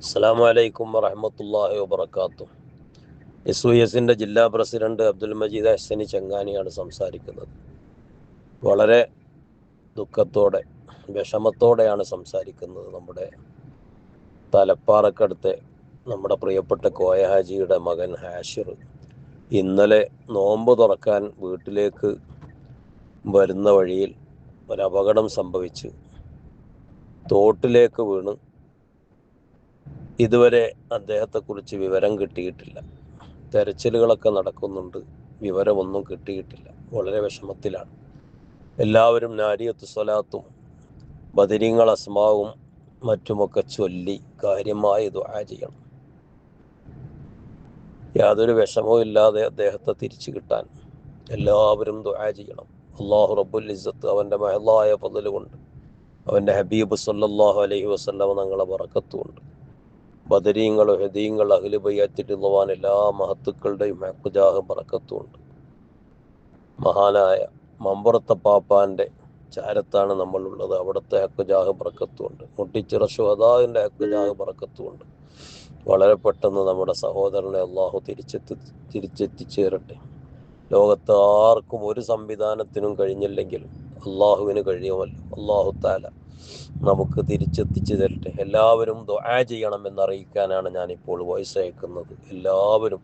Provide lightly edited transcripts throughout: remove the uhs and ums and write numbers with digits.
അസ്സലാമു അലൈക്കും വറഹ്മത്തുള്ളാഹി വബറകാതുഹു. SYS ജില്ലാ പ്രസിഡന്റ് അബ്ദുൽ മജീദ് ഹസനി ചങ്ങാനിയാണ് സംസാരിക്കുന്നത്. വളരെ ദുഃഖത്തോടെ വിഷമത്തോടെയാണ് സംസാരിക്കുന്നത്. നമ്മുടെ തലപ്പാറക്കടുത്തെ നമ്മുടെ പ്രിയപ്പെട്ട കോയ ഹാജിയുടെ മകൻ ഹാഷിർ ഇന്നലെ നോമ്പ് തുറക്കാൻ വീട്ടിലേക്ക് വരുന്ന വഴിയിൽ ഒരപകടം സംഭവിച്ച് തോട്ടിലേക്ക് വീണ് ഇതുവരെ അദ്ദേഹത്തെക്കുറിച്ച് വിവരം കിട്ടിയിട്ടില്ല. തെരച്ചിലുകളൊക്കെ നടക്കുന്നുണ്ട്, വിവരമൊന്നും കിട്ടിയിട്ടില്ല. വളരെ വിഷമത്തിലാണ്. എല്ലാവരും നാരിയത്ത് സ്വലാത്തും ബദരീങ്ങൾ അസ്മാവും മറ്റുമൊക്കെ ചൊല്ലി കാര്യമായി ദുആ ചെയ്യണം. യാതൊരു വിഷമവും ഇല്ലാതെ അദ്ദേഹത്തെ തിരിച്ചു കിട്ടാൻ എല്ലാവരും ദുആ ചെയ്യണം. അല്ലാഹു റബ്ബുൽ ഇസ്സത്ത് അവൻ്റെ മഹളായ ഫള് കൊണ്ട്, അവൻ്റെ ഹബീബ് സല്ലല്ലാഹു അലൈഹി വസല്ലം തങ്ങളെ ബറക്കത്തുകൊണ്ട്, ബദരീങ്ങൾ, ഹദീങ്ങൾ, അഹ്ലു ബൈഅത്ത് റളിയല്ലാഹു അൻഹു എല്ലാ മഹത്തുക്കളുടെയും ഹഖ്ജാഹ് ബറക്കത്തുണ്ട്. മഹാനായ മമ്പുറത്തെ പാപ്പാൻ്റെ ചാരത്താണ് നമ്മളുള്ളത്. അവിടുത്തെ ഹഖ്ജാഹ് ബറക്കത്തുണ്ട്. മുട്ടിച്ചിറ ശുഹദാവിൻ്റെ ഹഖ്ജാഹ് ബറക്കത്തുണ്ട്. വളരെ പെട്ടെന്ന് നമ്മുടെ സഹോദരനെ അള്ളാഹു തിരിച്ചെത്തിച്ചേരട്ടെ. ലോകത്ത് ആർക്കും ഒരു സംവിധാനത്തിനും കഴിഞ്ഞില്ലെങ്കിലും അള്ളാഹുവിന് കഴിയുമല്ലോ. അള്ളാഹു താല നമുക്ക് തിരിച്ചെത്തിച്ചു തരട്ടെ. എല്ലാവരും ദുആ ചെയ്യണമെന്നറിയിക്കാനാണ് ഞാനിപ്പോൾ വോയിസ് അയക്കുന്നത്. എല്ലാവരും,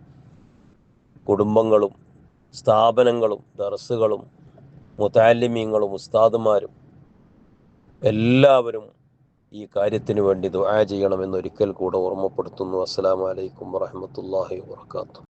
കുടുംബങ്ങളും സ്ഥാപനങ്ങളും ദർസുകളും മുതഅല്ലിമീങ്ങളും ഉസ്താദുമാരും എല്ലാവരും ഈ കാര്യത്തിന് വേണ്ടി ദുആ ചെയ്യണമെന്ന് ഒരിക്കൽ കൂടെ ഓർമ്മപ്പെടുത്തുന്നു. അസ്സലാമു അലൈക്കും വറഹ്മത്തുള്ളാഹി വബറകാതുഹു.